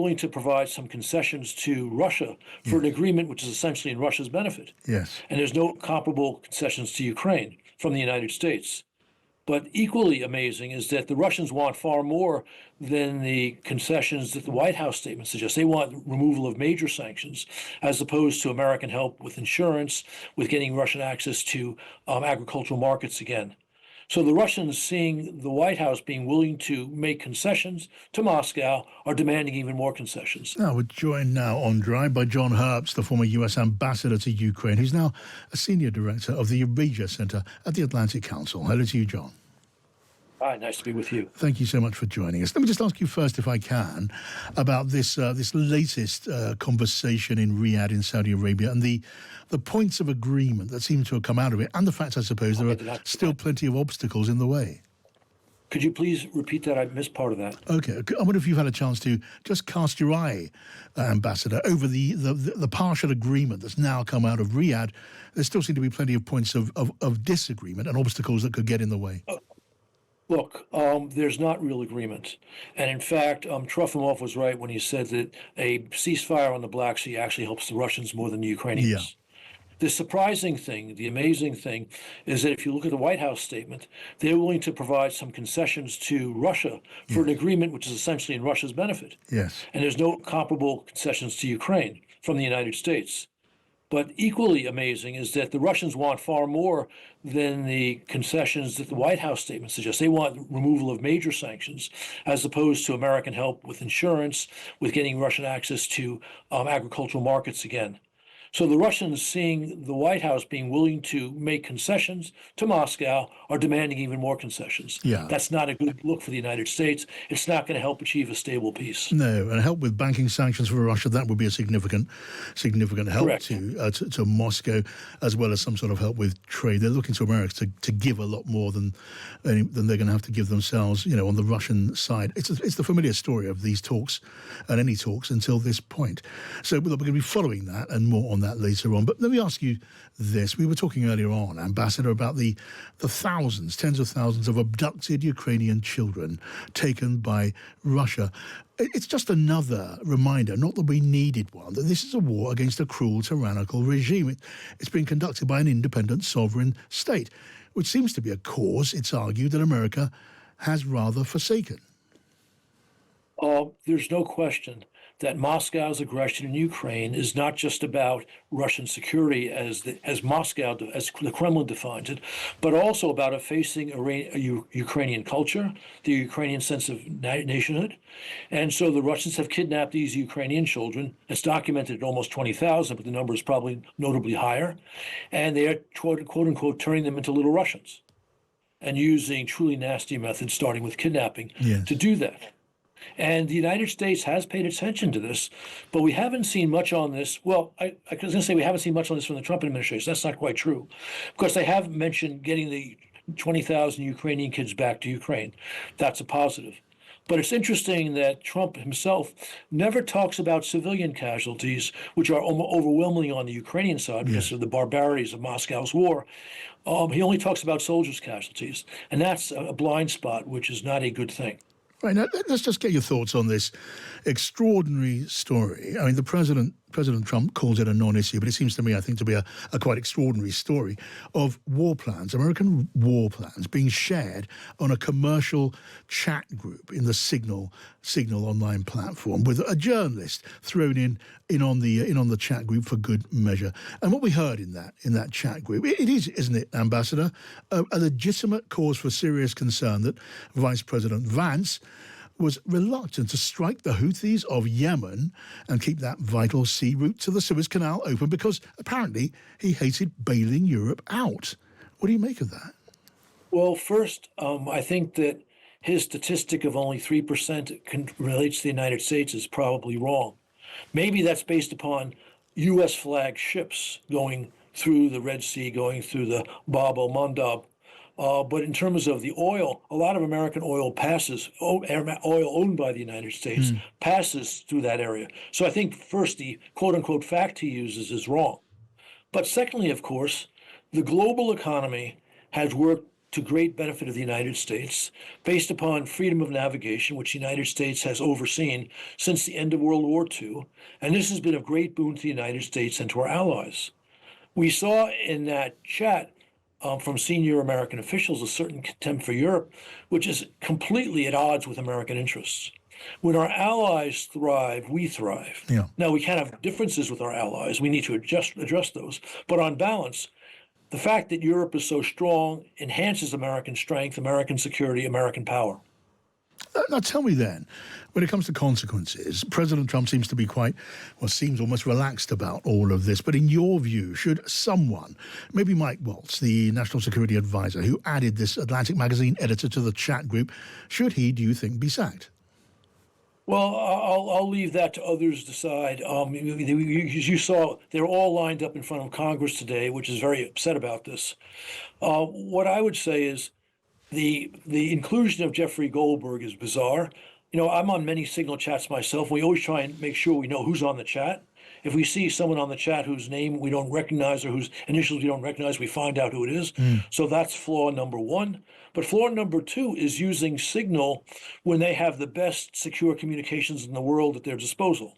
willing to provide some concessions to Russia for an agreement which is essentially in Russia's benefit. Yes. And there's no comparable concessions to Ukraine from the United States. But equally amazing is that the Russians want far more than the concessions that the White House statement suggests. They want removal of major sanctions, as opposed to American help with insurance, with getting Russian access to agricultural markets again. So the Russians, seeing the White House being willing to make concessions to Moscow, are demanding even more concessions. Now, we're joined now on Drive by John Herbst, the former U.S. ambassador to Ukraine, who's now a senior director of the Eurasia Centre at the Atlantic Council. Hello to you, John. Hi, nice to be with you. Thank you so much for joining us. Let me just ask you first, if I can, about this latest conversation in Riyadh in Saudi Arabia and the points of agreement that seem to have come out of it, and the fact, I suppose, there are still plenty of obstacles in the way. Could you please repeat that? I missed part of that. Okay. I wonder if you've had a chance to just cast your eye, Ambassador, over the partial agreement that's now come out of Riyadh. There still seem to be plenty of points of disagreement and obstacles that could get in the way. Look, there's not real agreement. And in fact, Trofimov was right when he said that a ceasefire on the Black Sea actually helps the Russians more than the Ukrainians. Yeah. The surprising thing, the amazing thing, is that if you look at the White House statement, they're willing to provide some concessions to Russia for an agreement which is essentially in Russia's benefit. Yes. And there's no comparable concessions to Ukraine from the United States. But equally amazing is that the Russians want far more than the concessions that the White House statement suggests. They want removal of major sanctions, as opposed to American help with insurance, with getting Russian access to agricultural markets again. So the Russians, seeing the White House being willing to make concessions to Moscow, are demanding even more concessions. Yeah. That's not a good look for the United States. It's not going to help achieve a stable peace. No, and help with banking sanctions for Russia, that would be a significant help to Moscow, as well as some sort of help with trade. They're looking to America to give a lot more than they're going to have to give themselves, on the Russian side. It's the familiar story of these talks and any talks until this point. So we're going to be following that and more on that later on. But let me ask you this. We were talking earlier on, Ambassador, about the thousands, tens of thousands of abducted Ukrainian children taken by Russia. It's just another reminder, not that we needed one, that this is a war against a cruel, tyrannical regime. It's been conducted by an independent sovereign state, which seems to be a cause, it's argued, that America has rather forsaken. There's no question that Moscow's aggression in Ukraine is not just about Russian security as the Kremlin defines it, but also about effacing Ukrainian culture, the Ukrainian sense of nationhood. And so the Russians have kidnapped these Ukrainian children. It's documented at almost 20,000, but the number is probably notably higher. And they are, quote unquote, turning them into little Russians and using truly nasty methods, starting with kidnapping, to do that. And the United States has paid attention to this, but we haven't seen much on this. Well, I was going to say we haven't seen much on this from the Trump administration. That's not quite true. Of course, they have mentioned getting the 20,000 Ukrainian kids back to Ukraine. That's a positive. But it's interesting that Trump himself never talks about civilian casualties, which are overwhelmingly on the Ukrainian side because of the barbarities of Moscow's war. He only talks about soldiers' casualties. And that's a blind spot, which is not a good thing. Right, now let's just get your thoughts on this extraordinary story. I mean, President Trump calls it a non-issue, but it seems to me, I think, to be a quite extraordinary story of war plans, American war plans being shared on a commercial chat group in the Signal online platform, with a journalist thrown in on the chat group for good measure. And what we heard in that chat group, it is, isn't it, Ambassador, a legitimate cause for serious concern that Vice President Vance was reluctant to strike the Houthis of Yemen and keep that vital sea route to the Suez Canal open because apparently he hated bailing Europe out. What do you make of that? Well, first, I think that his statistic of only 3% relates to the United States is probably wrong. Maybe that's based upon U.S. flagged ships going through the Red Sea, going through the Bab el-Mandab. But in terms of the oil, a lot of American oil passes, oil owned by the United States, passes through that area. So I think, first, the quote-unquote fact he uses is wrong. But secondly, of course, the global economy has worked to great benefit of the United States, based upon freedom of navigation, which the United States has overseen since the end of World War II. And this has been of great boon to the United States and to our allies. We saw in that chat from senior American officials a certain contempt for Europe, which is completely at odds with American interests. When our allies thrive, we thrive. Yeah. Now, we can have differences with our allies. We need to address those. But on balance, the fact that Europe is so strong enhances American strength, American security, American power. Now, tell me then, when it comes to consequences, President Trump seems to be seems almost relaxed about all of this. But in your view, should someone, maybe Mike Waltz, the National Security Advisor, who added this Atlantic magazine editor to the chat group, should he, do you think, be sacked? Well, I'll leave that to others to decide. You saw, they're all lined up in front of Congress today, which is very upset about this. What I would say is the inclusion of Jeffrey Goldberg is bizarre. You know, I'm on many Signal chats myself. We always try and make sure we know who's on the chat. If we see someone on the chat whose name we don't recognize or whose initials we don't recognize, we find out who it is. So that's flaw number one. But flaw number two is using Signal when they have the best secure communications in the world at their disposal.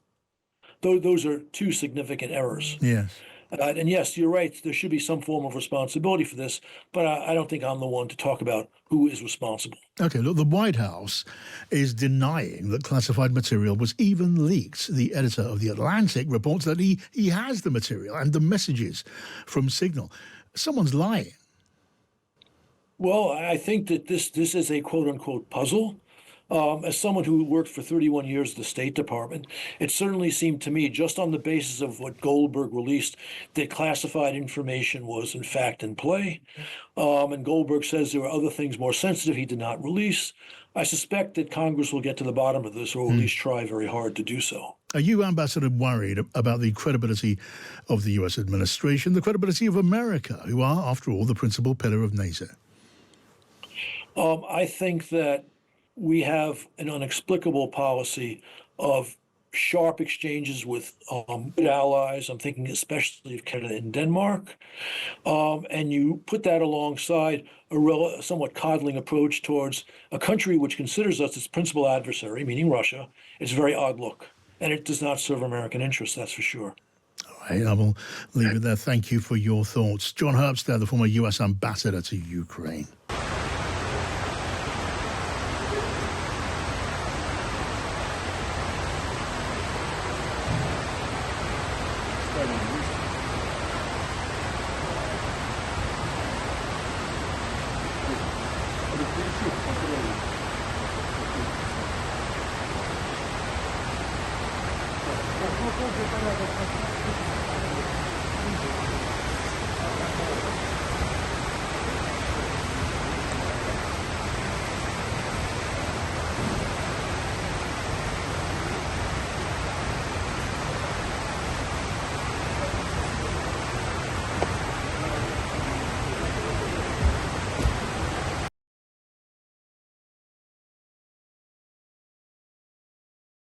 Those are two significant errors. Yes. And yes, you're right. There should be some form of responsibility for this, but I don't think I'm the one to talk about who is responsible. Okay, look, the White House is denying that classified material was even leaked. The editor of The Atlantic reports that he has the material and the messages from Signal. Someone's lying. Well, I think that this is a quote-unquote puzzle. As someone who worked for 31 years at the State Department, it certainly seemed to me, just on the basis of what Goldberg released, that classified information was in fact in play. And Goldberg says there were other things more sensitive he did not release. I suspect that Congress will get to the bottom of this, or at least try very hard to do so. Are you, Ambassador, worried about the credibility of the U.S. administration, the credibility of America, who are, after all, the principal pillar of NATO? I think that we have an inexplicable policy of sharp exchanges with good allies. I'm thinking especially of Canada and Denmark. And you put that alongside a somewhat coddling approach towards a country which considers us its principal adversary, meaning Russia. It's a very odd look. And it does not serve American interests, that's for sure. All right, I will leave it there. Thank you for your thoughts. John Herbst, the former U.S. ambassador to Ukraine.